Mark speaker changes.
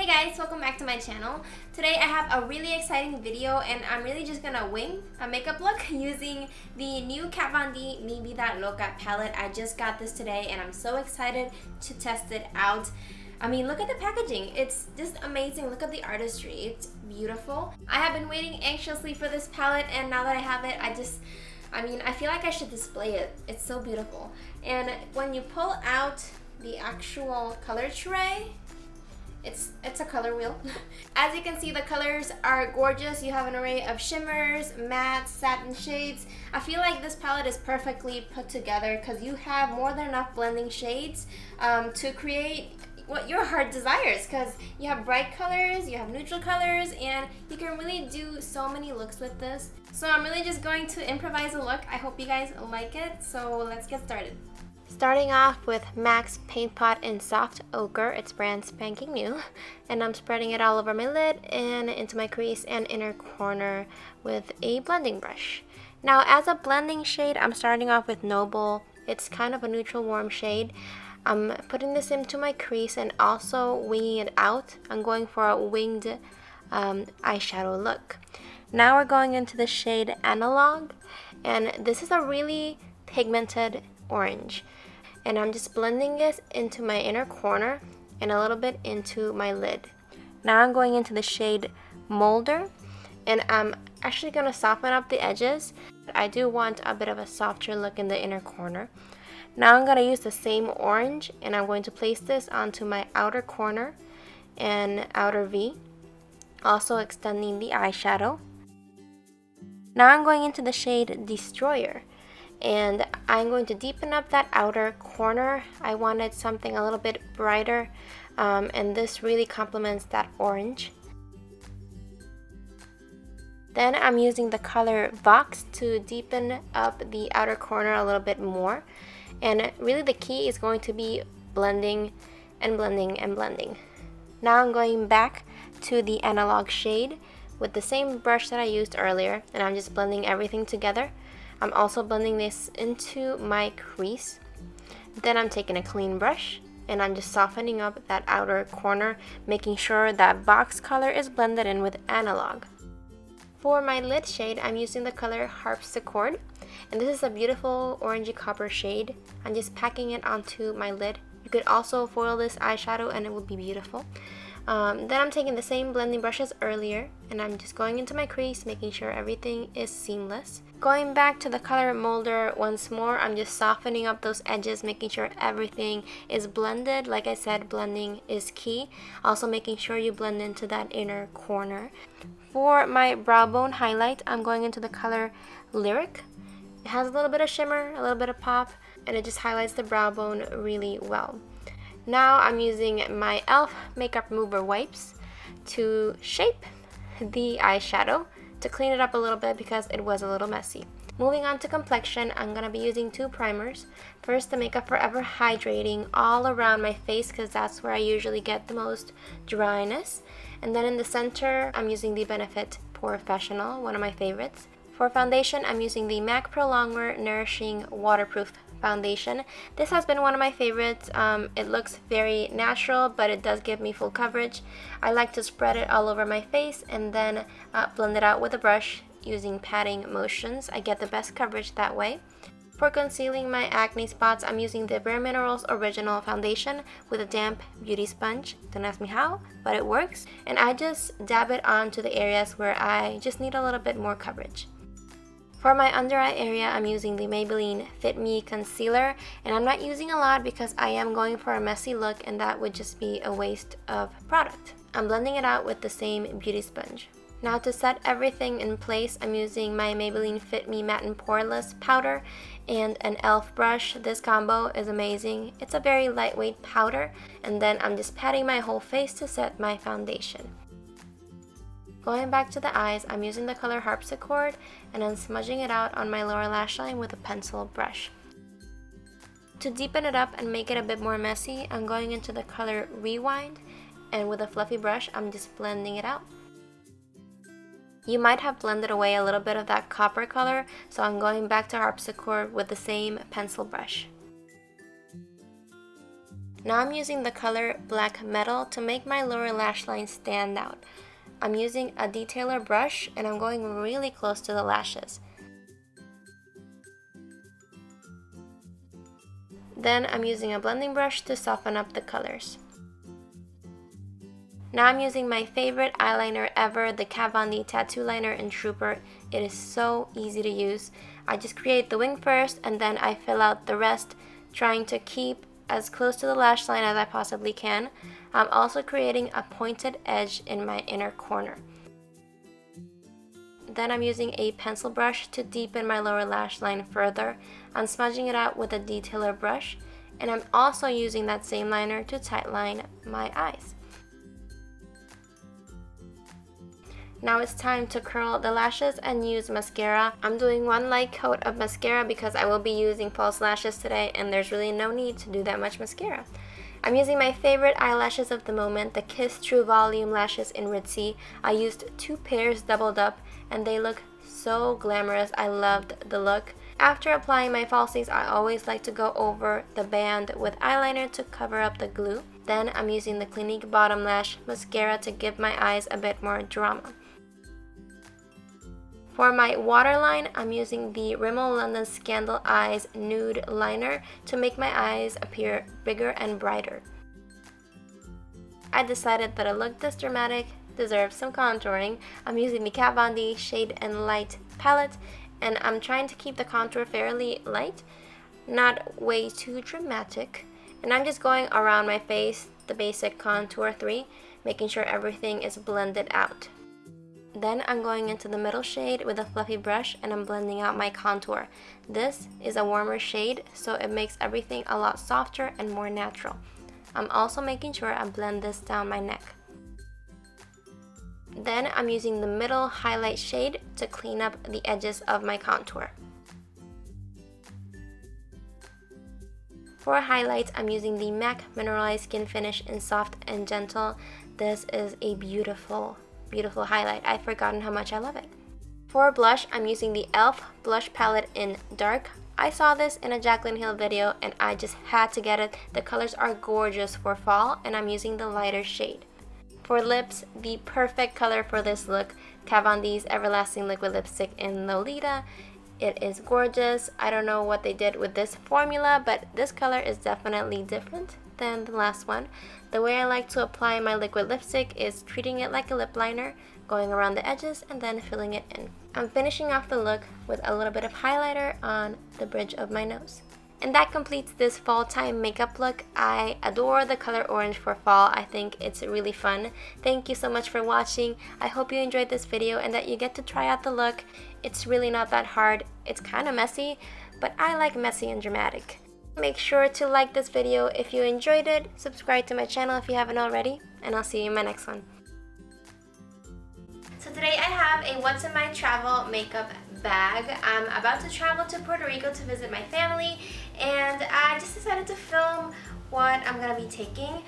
Speaker 1: Hey guys, welcome back to my channel. Today I have a really exciting video and I'm really just gonna wing a makeup look using the new Kat Von D Vida Loca palette. I just got this today and I'm so excited to test it out. I mean, look at the packaging. It's just amazing. Look at the artistry. It's beautiful. I have been waiting anxiously for this palette and now that I have it, I feel like I should display it. It's so beautiful. And when you pull out the actual color tray, it's a color wheel. As you can see, the colors are gorgeous. You have an array of shimmers, mattes, satin shades. I feel like this palette is perfectly put together because you have more than enough blending shades to create what your heart desires, because you have bright colors, you have neutral colors, and you can really do so many looks with this. So I'm really just going to improvise a look. I hope you guys like it, so let's get started. Starting off with MAC's Paint Pot in Soft Ochre. It's brand spanking new. And I'm spreading it all over my lid and into my crease and inner corner with a blending brush. Now as a blending shade, I'm starting off with Noble. It's kind of a neutral warm shade. I'm putting this into my crease and also winging it out. I'm going for a winged eyeshadow look. Now we're going into the shade Analog. And this is a really pigmented orange. And I'm just blending this into my inner corner and a little bit into my lid. Now I'm going into the shade Molder, and I'm actually going to soften up the edges. I do want a bit of a softer look in the inner corner. Now I'm going to use the same orange and I'm going to place this onto my outer corner and outer V, also extending the eyeshadow. Now I'm going into the shade Destroyer. And I'm going to deepen up that outer corner. I wanted something a little bit brighter, and this really complements that orange. Then I'm using the color Vox to deepen up the outer corner a little bit more. And really the key is going to be blending and blending and blending. Now I'm going back to the Analog shade with the same brush that I used earlier, and I'm just blending everything together. I'm also blending this into my crease. Then I'm taking a clean brush and I'm just softening up that outer corner, making sure that Vox color is blended in with Analog. For my lid shade, I'm using the color Harpsichord, and this is a beautiful orangey copper shade. I'm just packing it onto my lid. You could also foil this eyeshadow and it would be beautiful. Then I'm taking the same blending brush as earlier and I'm just going into my crease, making sure everything is seamless. Going back to the color Molder once more, I'm just softening up those edges, making sure everything is blended. Like I said, blending is key. Also making sure you blend into that inner corner. For my brow bone highlight, I'm going into the color Lyric. It has a little bit of shimmer, a little bit of pop, and it just highlights the brow bone really well. Now I'm using my e.l.f. makeup remover wipes to shape the eyeshadow to clean it up a little bit because it was a little messy. Moving on to Complexion, I'm going to be using two primers. First, the Makeup Forever Hydrating all around my face because that's where I usually get the most dryness. And then in the center, I'm using the Benefit Professional, one of my favorites. For foundation, I'm using the MAC Pro Longwear Nourishing Waterproof Foundation. This has been one of my favorites. It looks very natural, but it does give me full coverage. I like to spread it all over my face and then blend it out with a brush using patting motions. I get the best coverage that way. For concealing my acne spots, I'm using the Bare Minerals Original Foundation with a damp beauty sponge. Don't ask me how, but it works. And I just dab it onto the areas where I just need a little bit more coverage. For my under eye area, I'm using the Maybelline Fit Me Concealer, and I'm not using a lot because I am going for a messy look and that would just be a waste of product. I'm blending it out with the same beauty sponge. Now to set everything in place, I'm using my Maybelline Fit Me Matte and Poreless powder and an e.l.f. brush. This combo is amazing. It's a very lightweight powder, and then I'm just patting my whole face to set my foundation. Going back to the eyes, I'm using the color Harpsichord and then smudging it out on my lower lash line with a pencil brush. To deepen it up and make it a bit more messy, I'm going into the color Rewind, and with a fluffy brush, I'm just blending it out. You might have blended away a little bit of that copper color, so I'm going back to Harpsichord with the same pencil brush. Now I'm using the color Black Metal to make my lower lash line stand out. I'm using a detailer brush and I'm going really close to the lashes. Then I'm using a blending brush to soften up the colors. Now I'm using my favorite eyeliner ever, the Kat Von D Tattoo Liner in Trooper. It is so easy to use. I just create the wing first and then I fill out the rest, trying to keep as close to the lash line as I possibly can. I'm also creating a pointed edge in my inner corner. Then I'm using a pencil brush to deepen my lower lash line further. I'm smudging it out with a detailer brush, and I'm also using that same liner to tightline my eyes. Now it's time to curl the lashes and use mascara. I'm doing one light coat of mascara because I will be using false lashes today and there's really no need to do that much mascara. I'm using my favorite eyelashes of the moment, the Kiss True Volume lashes in Ritzy. I used 2 pairs doubled up and they look so glamorous. I loved the look. After applying my falsies, I always like to go over the band with eyeliner to cover up the glue. Then I'm using the Clinique Bottom Lash Mascara to give my eyes a bit more drama. For my waterline, I'm using the Rimmel London Scandal Eyes Nude Liner to make my eyes appear bigger and brighter. I decided that a look this dramatic deserves some contouring. I'm using the Kat Von D Shade and Light palette, and I'm trying to keep the contour fairly light, not way too dramatic. And I'm just going around my face, the basic contour 3, making sure everything is blended out. Then I'm going into the middle shade with a fluffy brush and I'm blending out my contour. This is a warmer shade, so it makes everything a lot softer and more natural. I'm also making sure I blend this down my neck. Then I'm using the middle highlight shade to clean up the edges of my contour. For highlights, I'm using the MAC Mineralized Skin Finish in Soft and Gentle. This is a beautiful highlight. I've forgotten how much I love it. For blush, I'm using the e.l.f. blush palette in Dark. I saw this in a Jaclyn Hill video and I just had to get it. The colors are gorgeous for fall and I'm using the lighter shade. For lips, the perfect color for this look, Kat Von D's Everlasting Liquid Lipstick in Lolita. It is gorgeous. I don't know what they did with this formula, but this color is definitely different than the last one. The way I like to apply my liquid lipstick is treating it like a lip liner, going around the edges and then filling it in. I'm finishing off the look with a little bit of highlighter on the bridge of my nose. And that completes this fall time makeup look. I adore the color orange for fall. I think it's really fun. Thank you so much for watching. I hope you enjoyed this video and that you get to try out the look. It's really not that hard. It's kind of messy, but I like messy and dramatic. Make sure to like this video if you enjoyed it, subscribe to my channel if you haven't already, and I'll see you in my next one. So today I have a what's in my travel makeup bag. I'm about to travel to Puerto Rico to visit my family, and I just decided to film what I'm gonna be taking.